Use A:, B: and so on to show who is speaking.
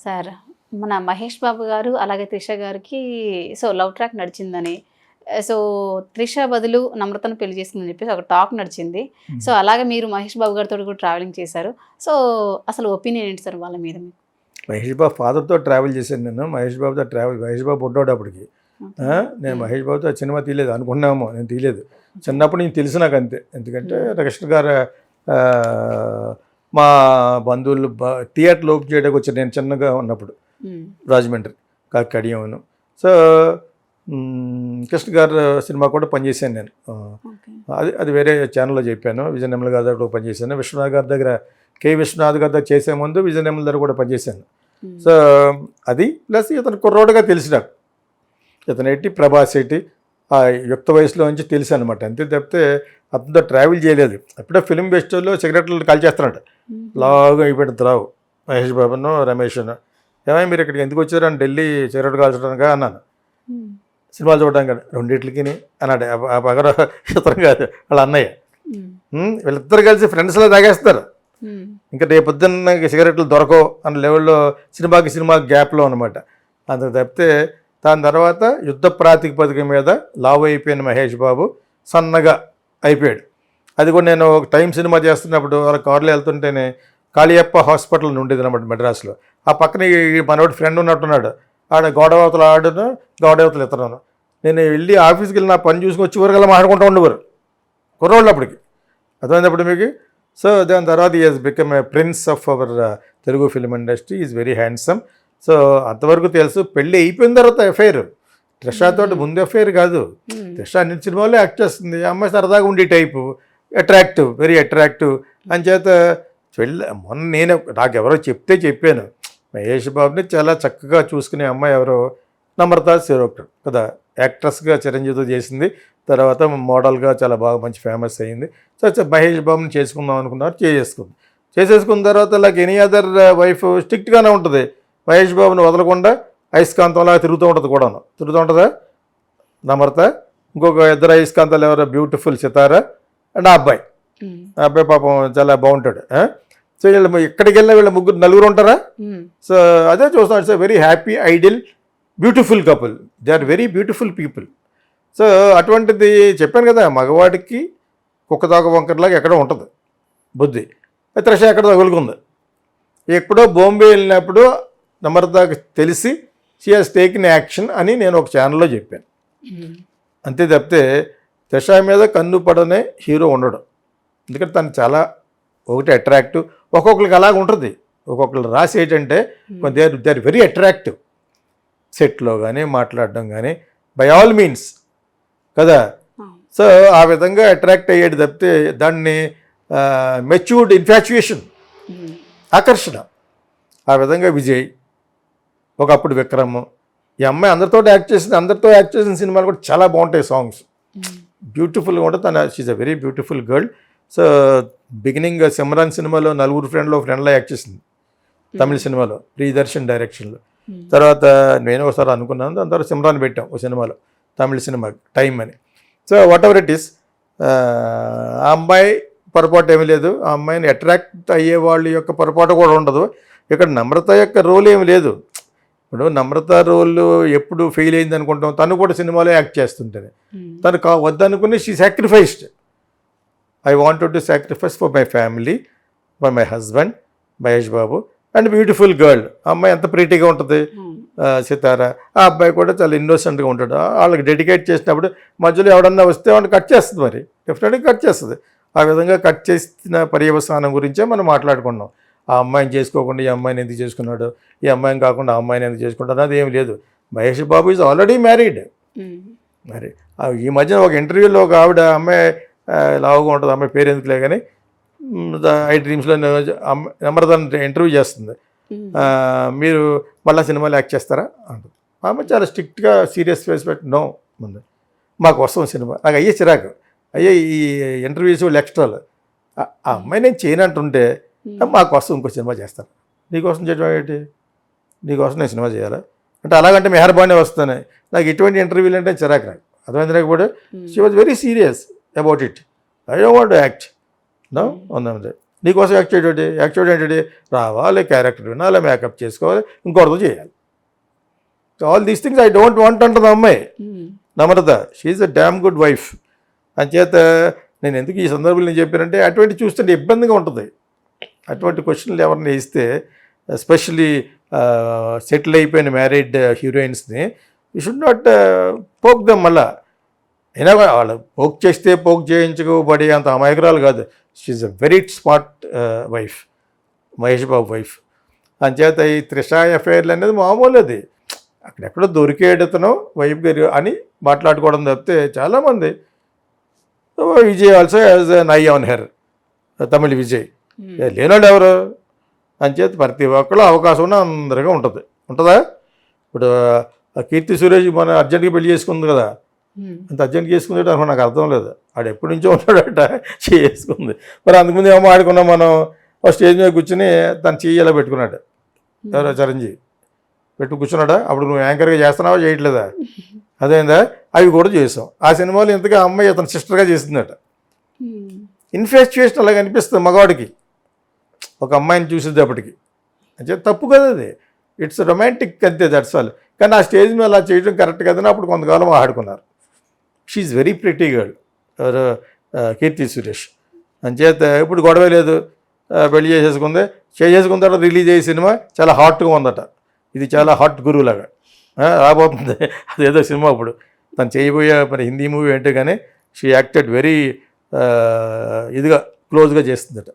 A: Sir మన మహేష్ బాబు గారు అలాగే త్రిష గారికి సో లవ్ ట్రాక్ నడిచిందని సో త్రిష బదులు నమ్రతను పెళ్లి చేసుకుందని చెప్పేసి ఒక టాక్ నడిచింది. సో అలాగే మీరు మహేష్ బాబు గారితో కూడా ట్రావెలింగ్ చేశారు. సో అసలు ఒపీనియన్ ఏంటి సార్ వాళ్ళ మీద మీకు?
B: మహేష్ బాబు ఫాదర్తో ట్రావెల్ చేశాను నేను. మహేష్ బాబుతో మహేష్ బాబు పుట్టాడు అప్పటికి. నేను మహేష్ బాబుతో సినిమా తీయలేదు అనుకున్నామో, నేను తీయలేదు. చిన్నప్పుడు నేను తెలుసు నాకు అంతే. ఎందుకంటే కృష్ణ గారు మా బంధువులు థియేటర్లో ఓపెన్ చేయడానికి వచ్చారు నేను చిన్నగా ఉన్నప్పుడు రాజమండ్రి కడియంను. సో కృష్ణ గారు సినిమా కూడా పనిచేశాను నేను. అది వేరే ఛానల్లో చెప్పాను. విజయ నిర్మల గారి దగ్గర పనిచేశాను. విశ్వనాథ్ గారి దగ్గర విశ్వనాథ్ గారి దగ్గర చేసే ముందు విజయ నిర్మల దగ్గర కూడా పనిచేశాను. సో అది ప్లస్ ఇతను కుర్రోడుగా తెలిసి నాకు ఇతను ఏంటి ప్రభాస్ ఏంటి ఆ యుక్త వయసులో నుంచి తెలుసు అనమాట. అంతే తప్పితే అతనితో ట్రావెల్ చేయలేదు. అప్పుడే ఫిల్మ్ ఫెస్టివల్లో సిగరెట్లు కాల్ చేస్తున్నాడు. లాగా అయిపోయింది రావు మహేష్ బాబును రమేష్ను. ఏమైనా మీరు ఇక్కడికి ఎందుకు వచ్చారు అని ఢిల్లీ సిగరెట్ కాల్చడానికి అన్నాను. సినిమాలు చూడడానికి రెండింటికి అన్నాడు. ఆ పగర ఇతరం కాదు వాళ్ళ అన్నయ్య. వీళ్ళిద్దరు కలిసి ఫ్రెండ్స్లో తాగేస్తారు. ఇంకా రేపొద్దున్న సిగరెట్లు దొరకవు అన్న లెవెల్లో సినిమాకి గ్యాప్లో అనమాట. అందుకు తప్పితే దాని తర్వాత యుద్ధ ప్రాతిపదిక మీద లావు అయిపోయిన మహేష్ బాబు సన్నగా అయిపోయాడు. అది కూడా నేను ఒక టైం సినిమా చేస్తున్నప్పుడు వాళ్ళ కారులో వెళ్తుంటేనే కాళియప్ప హాస్పిటల్ ఉండేది అనమాట మెడ్రాస్లో. ఆ పక్కన మనోడి ఫ్రెండ్ ఉన్నట్టున్నాడు. ఆడ గోడవతలు ఆడును గోడవతలు ఇతను. నేను వెళ్ళి ఆఫీస్కి వెళ్ళి నా పని చూసుకొని వచ్చి వరకు మాట్లాడుకుంటూ ఉండేవారు కుర్రోళ్ళు అప్పటికి. అర్థమైనప్పుడు మీకు. సో దాని తర్వాత ఈ he's become a prince of our Telugu film industry. Is very handsome. So అంతవరకు తెలుసు. పెళ్ళి అయిపోయిన తర్వాత ఎఫైర్. త్రిషతో ముందు ఎఫైర్ కాదు. త్రిష అన్ని సినిమాల్లో యాక్ట్ చేస్తుంది. అమ్మాయి సరదాగా ఉండే టైపు, అట్రాక్టివ్, వెరీ అట్రాక్టివ్. అని చేత మొన్న నేను నాకు ఎవరో చెప్పాను మహేష్ బాబుని చాలా చక్కగా చూసుకునే అమ్మాయి ఎవరో నమ్రత శిరోక్టర్ కదా. యాక్ట్రెస్గా చిరంజీవితో చేసింది. తర్వాత మోడల్గా చాలా బాగా మంచి ఫేమస్ అయ్యింది. సో మహేష్ బాబుని చేసుకుందాం అనుకున్నారు. చేసేసుకున్న తర్వాత లైక్ ఎనీ అదర్ వైఫ్ స్ట్రిక్ట్గానే ఉంటుంది. మహేష్ బాబుని వదలకుండా అయస్కాంతంలాగా తిరుగుతూ ఉంటుందా నమ్రత. ఇంకొక ఇద్దరు అయస్కాంతాలు ఎవరో బ్యూటిఫుల్ సితారా అండ్ ఆ అబ్బాయి పాపం చాలా బాగుంటాడు. సో వీళ్ళు ఎక్కడికి వెళ్ళినా వీళ్ళ నలుగురు ఉంటారా. సో అదే చూస్తాం. It's very happy ideal beautiful couple. They are very beautiful people. So అటువంటిది చెప్పాను కదా, మగవాడికి కుక్కదాక వంకరలాగా ఎక్కడో ఉంటుంది బుద్ధి. త్రిష ఎక్కడ తగులుకుంది. ఎప్పుడో బాంబే వెళ్ళినప్పుడు నమ్రతకి తెలిసి షీ హాస్ టేకెన్ యాక్షన్ అని నేను ఒక ఛానల్లో చెప్పాను. అంతే తప్పితే త్రిష మీద కన్ను పడనే హీరో ఉండడు. ఎందుకంటే తను చాలా ఒకటి అట్రాక్టివ్. ఒక్కొక్కరికి అలాగ ఉంటుంది. ఒక్కొక్కరు రాసి ఏంటంటే దే ఆర్ వెరీ అట్రాక్టివ్. సెట్లో కానీ మాట్లాడడం కానీ బై ఆల్ మీన్స్ కదా. సో ఆ విధంగా అట్రాక్ట్ అయ్యేది తప్పితే దాన్ని మెచ్యూర్డ్ ఇన్ఫాచ్యుయేషన్, ఆకర్షణ. ఆ విధంగా విజయ్, ఒకప్పుడు విక్రమ్, ఈ అమ్మాయి అందరితో యాక్ట్ చేసిన సినిమాలు కూడా చాలా బాగుంటాయి. సాంగ్స్ బ్యూటిఫుల్గా ఉంటుంది. తన she's a very beautiful girl. So beginning Simran సినిమాలో నలుగురు ఫ్రెండ్లో యాక్ట్ చేసింది. తమిళ సినిమాలో ప్రియదర్శన్ డైరెక్షన్లో. తర్వాత నేను ఒకసారి అనుకున్నాను. దాని తర్వాత సిమ్రాన్ పెట్టాం ఒక సినిమాలో, తమిళ సినిమా టైం అని. So what ever it is, ఆ అమ్మాయి పొరపాటు ఏమీ లేదు. ఆ అమ్మాయిని అట్రాక్ట్ అయ్యే వాళ్ళ యొక్క పొరపాటు కూడా ఉండదు. ఇక్కడ నమ్రత యొక్క రోల్ ఏమి లేదు. ఇప్పుడు నమ్రత రోల్ ఎప్పుడు ఫెయిల్ అయింది అనుకుంటాం. తను కూడా సినిమాలో యాక్ట్ చేస్తుంటేనే తను వద్దనుకుని she sacrificed. I wanted to sacrifice for my family, for my husband Mahesh Babu and beautiful girl. అమ్మాయి ఎంత ప్రీటీగా ఉంటుంది సితారా. ఆ అబ్బాయి కూడా చాలా ఇన్నోసెంట్గా ఉంటాడు. వాళ్ళకి డెడికేట్ చేసినప్పుడు మధ్యలో ఎవడన్నా వస్తే వాడిని కట్ చేస్తుంది. మరి డెఫినెట్గా కట్ చేస్తుంది. ఆ విధంగా కట్ చేసిన పర్యవసానం గురించే మనం మాట్లాడుకున్నాం. ఆ అమ్మాయిని చేసుకోకుండా ఈ అమ్మాయిని ఎందుకు చేసుకున్నాడు, ఈ అమ్మాయిని కాకుండా ఆ అమ్మాయిని ఎందుకు చేసుకుంటాడు అది ఏమి లేదు. Mahesh Babu is already married. మరి ఈ మధ్యన ఒక ఇంటర్వ్యూలో ఒక ఆవిడ అమ్మాయి లావుగా ఉంటుంది, అమ్మాయి పేరు ఎందుకులే కానీ ఐ డ్రీమ్స్లో నమ్రతను ఇంటర్వ్యూ చేస్తుంది. మీరు మళ్ళీ సినిమాలో యాక్ట్ చేస్తారా అంటుంది. ఆమె చాలా స్ట్రిక్ట్గా సీరియస్ ఫేస్ పెట్టి నో ముందు మాకు వస్తాం సినిమా. నాకు అయ్యే చిరాకు. అయ్యే ఈ ఇంటర్వ్యూస్ వాళ్ళు ఎక్స్ట్రాలు. ఆ అమ్మాయి నేను చేయనంటుంటే మాకు వస్తాం ఇంకో సినిమా చేస్తాను. నీకోసం చేయడం ఏంటి, నీకోసం నేను సినిమా చేయాలా అంటే అలాగంటే మెహర్బానీ వస్తానే. నాకు ఎటువంటి ఇంటర్వ్యూలు అంటే చిరాకు నాకు. అర్థమైంది నాకు కూడా. She was very serious about it. I don't want to act no. నీకోసం యాక్ట్ చేయడం ఏంటి రావాలి, క్యారెక్టర్ వినాలి, మేకప్ చేసుకోవాలి, ఇంకోటితో చేయాలి. All these things I don't want అంటుంది అమ్మాయి Namrata. She's a damn good wife. అంచేత నేను ఎందుకు ఈ సందర్భంలో నేను చెప్పానంటే అటువంటి చూస్తుంటే ఇబ్బందిగా ఉంటుంది. అటువంటి క్వశ్చన్లు ఎవరిని వేస్తే ఎస్పెషలీ సెటిల్ అయిపోయిన మ్యారీడ్ హీరోయిన్స్ని you should not poke them. మళ్ళా అయినా వాళ్ళు పోక్ చేస్తే పోక్ చేయించుకోబడి అంత అమాయకురాలు కాదు. She's a very smart wife, Mahesh Babu wife. అంచేత ఈ త్రిష అఫైర్లు అనేది మామూలు, అది అక్కడెక్కడో దొరికేటతను వైఫ్ గారు అని మాట్లాడుకోవడం తప్పితే చాలామంది Vijay also as an eye on her, తమిళ విజయ్ లేనాడు ఎవరు. అంచేత ప్రతి ఒక్కళ్ళు అవకాశం ఉన్న అందరిగా ఉంటుందా. ఇప్పుడు కీర్తి సురేష్ మన అర్జెంట్గా పెళ్లి చేసుకుంది కదా, అంత అర్జెంట్గా చేసుకుంది నాకు అర్థం లేదు. ఆడు ఎప్పటి నుంచో ఉన్నాడట చేసుకుంది. మరి అందుకుముందు ఏమో ఆడుకున్నాం మనం, స్టేజ్ మీద కూర్చుని తను చెయ్యేలా పెట్టుకున్నాడు ఎవరో చిరంజీవి కూర్చున్నాడా. అప్పుడు నువ్వు యాంకర్గా చేస్తున్నావా చేయట్లేదా, అదేందా అవి కూడా చేసాం. ఆ సినిమాలో ఇంతగా అమ్మాయి అతను సిస్టర్గా చేసిందట. ఇన్ఫెస్చుయేషన్ అలాగ అనిపిస్తుంది మగవాడికి ఒక అమ్మాయిని చూసేటప్పటికి. అంటే తప్పు కదా అది, ఇట్స్ రొమాంటిక్ అంతే, దట్స్ ఆల్. కానీ ఆ స్టేజ్ మీద అలా చేయడం కరెక్ట్ కదని అప్పుడు కొంతకాలం ఆడుకున్నారు. షీఈ్ వెరీ ప్రిటీ గర్ల్ ఎవరు కీర్తి సురేష్. అంచేత ఇప్పుడు గొడవ లేదు, పెళ్లి చేసుకున్న తర్వాత రిలీజ్ అయ్యే సినిమా చాలా హాట్గా ఉందట. ఇది చాలా హాట్ గురువులాగా రాబోతుంది అదేదో సినిమా. ఇప్పుడు తను చేయబోయే మరి హిందీ మూవీ ఏంటో కానీ షీ యాక్టెడ్ వెరీ ఇదిగా క్లోజ్గా చేస్తుందట.